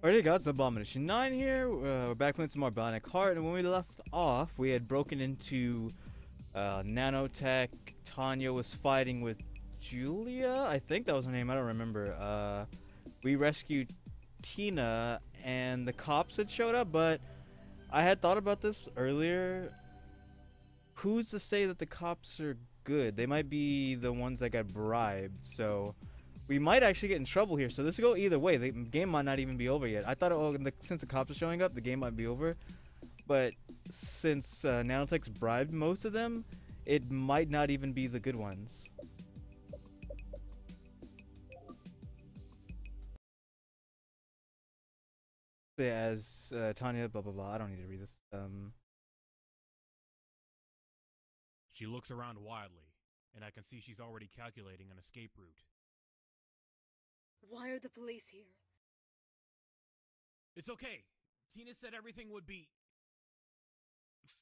Alrighty guys, Abomination 9 here, we're back playing some more Bionic Heart, and when we left off, we had broken into Nanotech. Tanya was fighting with Julia, I think that was her name, I don't remember. We rescued Tina, and the cops had showed up, but I had thought about this earlier. Who's to say that the cops are good? They might be the ones that got bribed, so we might actually get in trouble here. So this will go either way. The game might not even be over yet. I thought, since the cops are showing up, the game might be over. But since Nanotech's bribed most of them, it might not even be the good ones. As Tanya, blah blah blah. I don't need to read this. She looks around wildly, and I can see she's already calculating an escape route. Why are the police here? It's okay. Tina said everything would be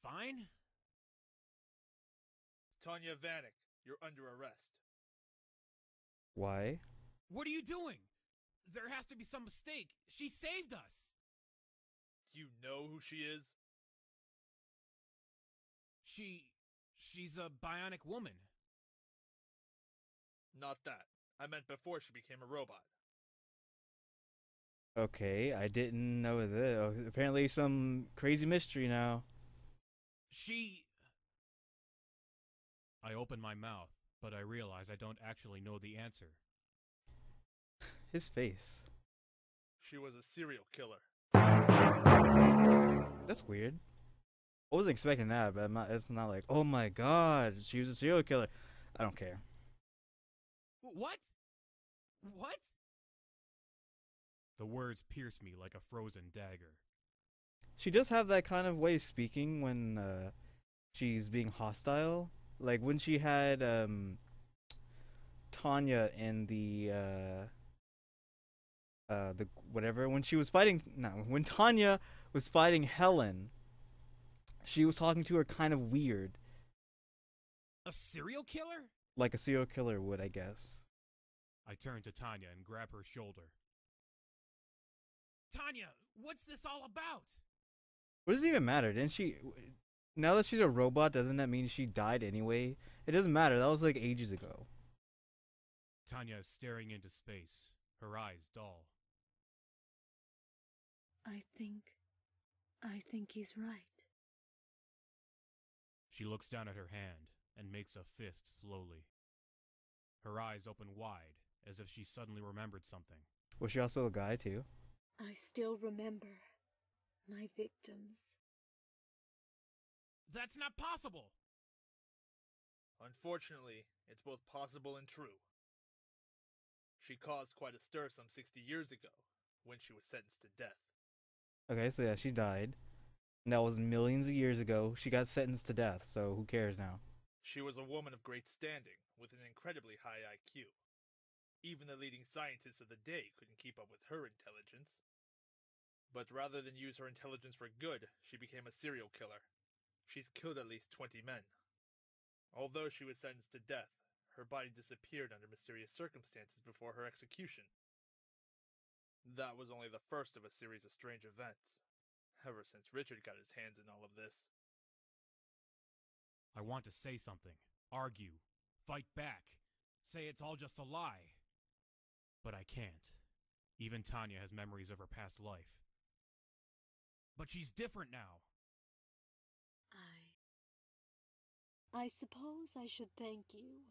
fine? Tanya Vanek, you're under arrest. Why? What are you doing? There has to be some mistake. She saved us. Do you know who she is? She's a bionic woman. Not that. I meant before she became a robot. Okay, I didn't know this. Oh, apparently some crazy mystery now. I open my mouth, but I realize I don't actually know the answer. His face. She was a serial killer. That's weird. I wasn't expecting that, but it's not like, oh my god, she was a serial killer. I don't care. What? What? The words pierce me like a frozen dagger. She does have that kind of way of speaking when she's being hostile. Like when she had Tanya in the whatever, when she was fighting, no, when Tanya was fighting Helen, she was talking to her kind of weird. A serial killer? Like a serial killer would, I guess. I turn to Tanya and grab her shoulder. Tanya, what's this all about? What does it even matter? Didn't she? Now that she's a robot, doesn't that mean she died anyway? It doesn't matter. That was like ages ago. Tanya is staring into space, her eyes dull. I think he's right. She looks down at her hand and makes a fist slowly. Her eyes open wide, as if she suddenly remembered something. Was she also a guy too? I still remember my victims. That's not possible! Unfortunately, it's both possible and true. She caused quite a stir some 60 years ago, when she was sentenced to death. Okay, so yeah, she died. And that was millions of years ago. She got sentenced to death, so who cares now? She was a woman of great standing, with an incredibly high IQ. Even the leading scientists of the day couldn't keep up with her intelligence. But rather than use her intelligence for good, she became a serial killer. She's killed at least 20 men. Although she was sentenced to death, her body disappeared under mysterious circumstances before her execution. That was only the first of a series of strange events, ever since Richard got his hands in all of this. I want to say something, argue, fight back, say it's all just a lie. But I can't. Even Tanya has memories of her past life. But she's different now. I suppose I should thank you.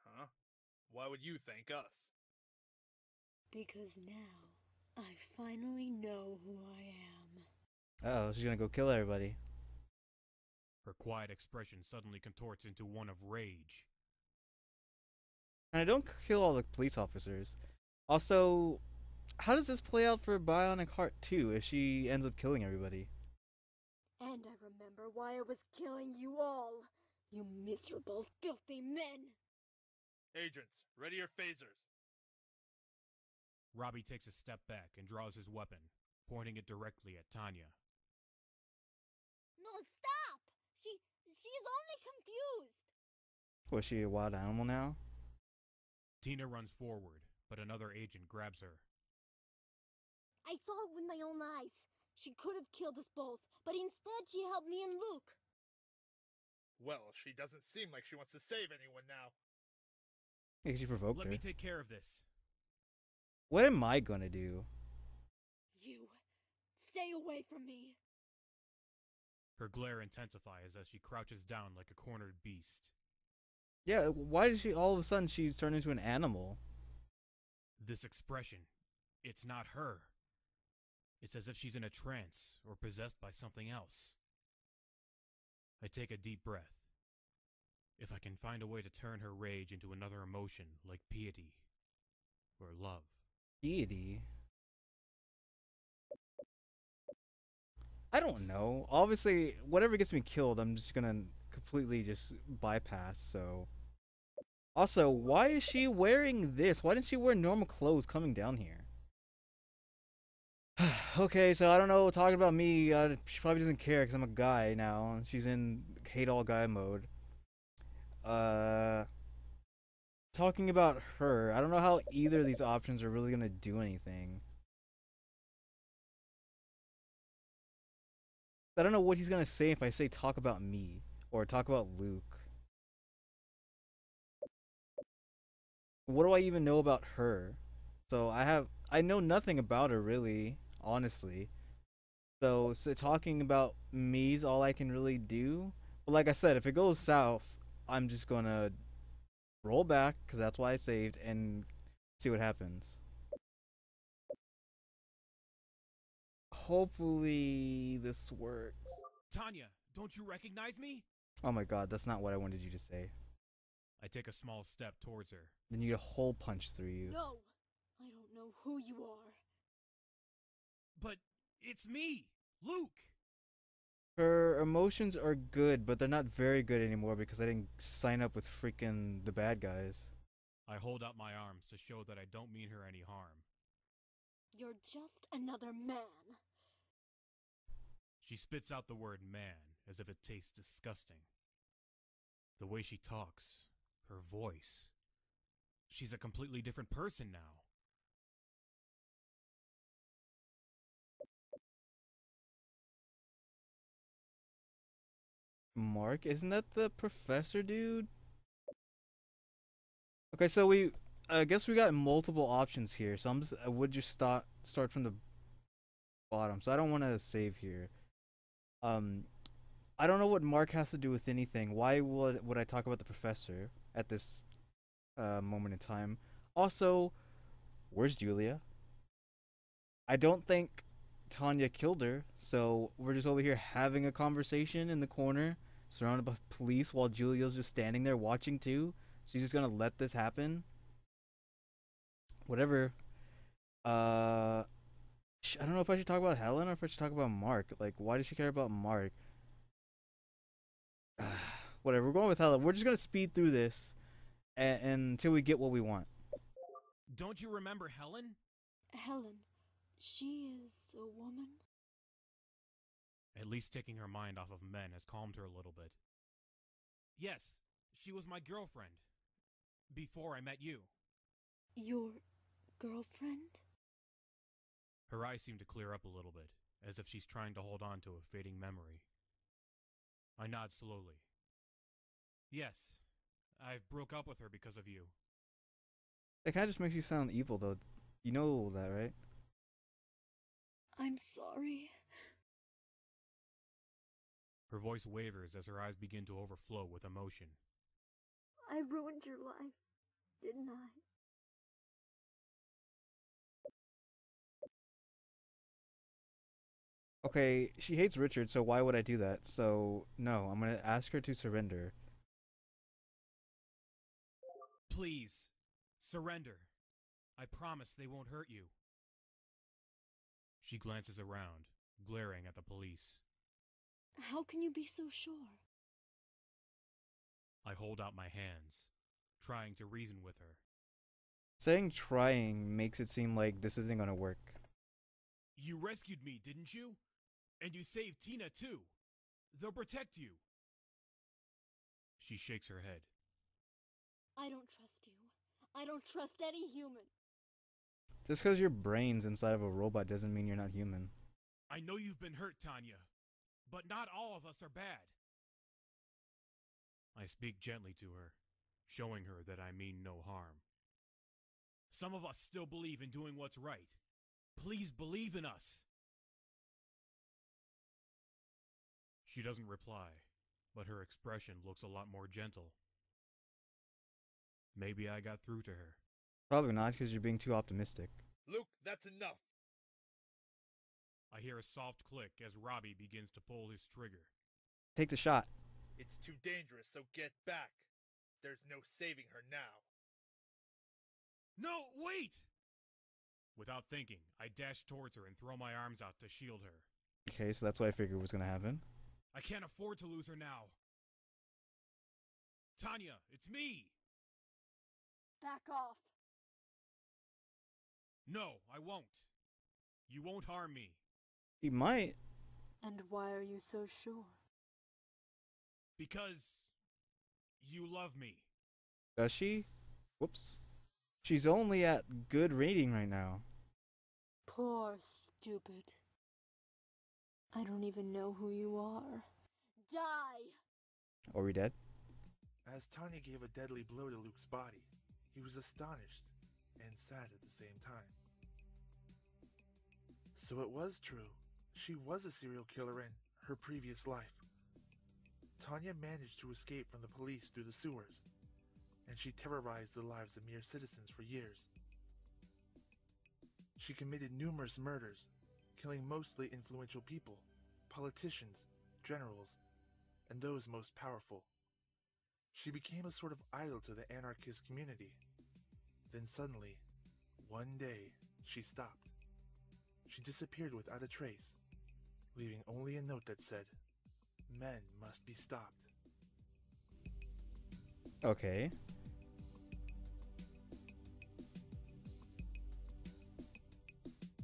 Huh? Why would you thank us? Because now, I finally know who I am. Oh, she's gonna go kill everybody. Her quiet expression suddenly contorts into one of rage. And I don't kill all the police officers. Also, how does this play out for Bionic Heart 2 if she ends up killing everybody? And I remember why I was killing you all. You miserable, filthy men. Agents, ready your phasers. Robbie takes a step back and draws his weapon, pointing it directly at Tanya. No, stop! She's only confused. Was she a wild animal now? Tina runs forward, but another agent grabs her. I saw it with my own eyes. She could have killed us both, but instead she helped me and Luke. Well, she doesn't seem like she wants to save anyone now. Hey, she provoked Let her. me take care of this. What am I gonna do? You, stay away from me. Her glare intensifies as she crouches down like a cornered beast. Yeah, why did she all of a sudden she's turned into an animal? This expression, it's not her. It's as if she's in a trance or possessed by something else. I take a deep breath. If I can find a way to turn her rage into another emotion like piety or love. Deity? I don't know. Obviously, whatever gets me killed, I'm just gonna completely just bypass, so... Also, why is she wearing this? Why didn't she wear normal clothes coming down here? Okay, so I don't know, talking about me, she probably doesn't care because I'm a guy now. She's in hate all guy mode. Talking about her, I don't know how either of these options are really gonna do anything. I don't know what he's gonna say if I say talk about me or talk about Luke. What do I even know about her? So I know nothing about her really, honestly. So talking about me's all I can really do. But like I said, if it goes south, I'm just gonna roll back because that's why I saved and see what happens. Hopefully this works. Tanya, don't you recognize me? Oh my god, that's not what I wanted you to say. I take a small step towards her. Then you get a hole punched through you. No, I don't know who you are. But it's me, Luke! Her emotions are good, but they're not very good anymore because I didn't sign up with freaking the bad guys. I hold out my arms to show that I don't mean her any harm. You're just another man. She spits out the word man as if it tastes disgusting. The way she talks, her voice. She's a completely different person now. Mark, isn't that the professor dude? Okay, so I guess we got multiple options here. So I would just start from the bottom. So I don't want to save here. I don't know what Mark has to do with anything. Why would I talk about the professor at this moment in time? Also, where's Julia? I don't think Tanya killed her, so we're just over here having a conversation in the corner, surrounded by police, while Julia's just standing there watching too. She's just gonna let this happen. Whatever. I don't know if I should talk about Helen or if I should talk about Mark. Like, why does she care about Mark? Whatever. We're going with Helen. We're just gonna speed through this, until we get what we want. Don't you remember Helen? Helen, she is a woman? At least taking her mind off of men has calmed her a little bit. Yes, she was my girlfriend. Before I met you. Your girlfriend? Her eyes seem to clear up a little bit, as if she's trying to hold on to a fading memory. I nod slowly. Yes, I've broke up with her because of you. It kind of just makes you sound evil, though. You know that, right? I'm sorry. Her voice wavers as her eyes begin to overflow with emotion. I ruined your life, didn't I? Okay, she hates Richard, so why would I do that? So, no, I'm gonna ask her to surrender. Please, surrender. I promise they won't hurt you. She glances around, glaring at the police. How can you be so sure? I hold out my hands, trying to reason with her. Saying trying makes it seem like this isn't gonna work. You rescued me, didn't you? And you saved Tina too. They'll protect you. She shakes her head. I don't trust you. I don't trust any human. Just because your brain's inside of a robot doesn't mean you're not human. I know you've been hurt, Tanya, but not all of us are bad. I speak gently to her, showing her that I mean no harm. Some of us still believe in doing what's right. Please believe in us. She doesn't reply, but her expression looks a lot more gentle. Maybe I got through to her. Probably not, because you're being too optimistic. Luke, that's enough. I hear a soft click as Robbie begins to pull his trigger. Take the shot. It's too dangerous, so get back. There's no saving her now. No, wait! Without thinking, I dash towards her and throw my arms out to shield her. Okay, so that's what I figured was gonna happen. I can't afford to lose her now. Tanya, it's me! Back off. No, I won't. You won't harm me. He might. And why are you so sure? Because you love me. Does she? Whoops. She's only at good rating right now. Poor stupid. I don't even know who you are. Die! Are we dead? As Tanya gave a deadly blow to Luke's body, he was astonished and sad at the same time. So it was true. She was a serial killer in her previous life. Tanya managed to escape from the police through the sewers, and she terrorized the lives of mere citizens for years. She committed numerous murders, killing mostly influential people, politicians, generals, and those most powerful. She became a sort of idol to the anarchist community. Then suddenly, one day, she stopped. She disappeared without a trace, leaving only a note that said, "Men must be stopped." Okay.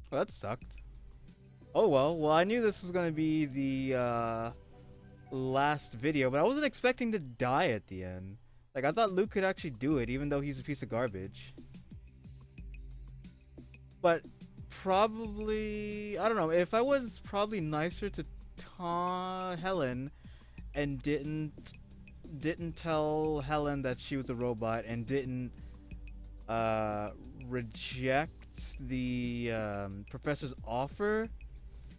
Well, that sucked. Oh well, I knew this was gonna be the last video, but I wasn't expecting to die at the end. Like, I thought Luke could actually do it, even though he's a piece of garbage. But probably, I don't know, if I was probably nicer to Helen and didn't tell Helen that she was a robot and didn't reject the professor's offer,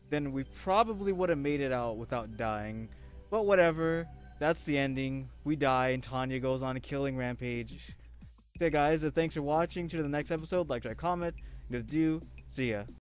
then we probably would have made it out without dying. But whatever, that's the ending. We die and Tanya goes on a killing rampage. Okay guys, thanks for watching. To the next episode, like, try, comment, good to do. See ya.